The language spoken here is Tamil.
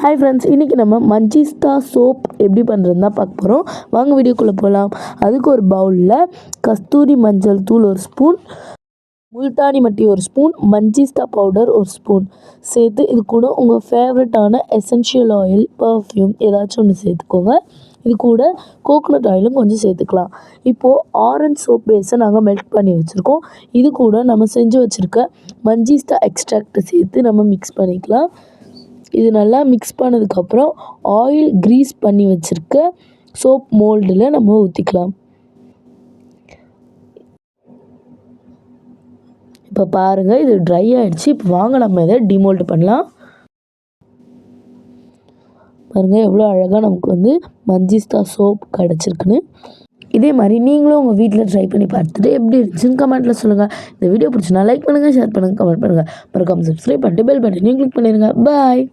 ஹாய் ஃப்ரெண்ட்ஸ், இன்றைக்கி நம்ம மஞ்சிஸ்டா சோப் எப்படி பண்ணுறதுன்னு தான் பார்க்க போகிறோம். வாங்க வீடியோக்குள்ளே போகலாம். அதுக்கு ஒரு பவுலில் கஸ்தூரி மஞ்சள் தூள் ஒரு ஸ்பூன், முல்தானி மட்டி ஒரு ஸ்பூன், மஞ்சிஸ்டா பவுடர் ஒரு ஸ்பூன் சேர்த்து இது கூட உங்கள் ஃபேவரட்டான எசென்ஷியல் ஆயில், பர்ஃப்யூம் ஏதாச்சும் ஒன்று சேர்த்துக்கோங்க. இது கூட கோகோனட் ஆயிலும் கொஞ்சம் சேர்த்துக்கலாம். இப்போது ஆரஞ்ச் சோப் பேஸை நாங்கள் மெல்ட் பண்ணி வச்சுருக்கோம். இது கூட நம்ம செஞ்சு வச்சுருக்க மஞ்சிஸ்டா எக்ஸ்ட்ராக்டை சேர்த்து நம்ம மிக்ஸ் பண்ணிக்கலாம். இது நல்லா மிக்ஸ் பண்ணதுக்கப்புறம் ஆயில் க்ரீஸ் பண்ணி வச்சுருக்க சோப் மோல்டில் நம்ம ஊற்றிக்கலாம். இப்போ பாருங்கள், இது ட்ரை ஆகிடுச்சு. இப்போ வாங்க நம்ம இதை டிமோல்டு பண்ணலாம். பாருங்கள் எவ்வளோ அழகாக நமக்கு மஞ்சிஸ்டா சோப் கிடச்சிருக்குன்னு. இதே மாதிரி நீங்களும் உங்கள் வீட்டில் ட்ரை பண்ணி பார்த்துட்டு எப்படி இருந்துச்சுன்னு கமெண்ட்டில் சொல்லுங்கள். இந்த வீடியோ பிடிச்சினா லைக் பண்ணுங்கள், ஷேர் பண்ணுங்கள், கமெண்ட் பண்ணுங்கள். மறக்காம சப்ஸ்கிரைப் பண்ணிட்டு பெல் பட்டனையும் கிளிக் பண்ணிடுங்க. பாய்.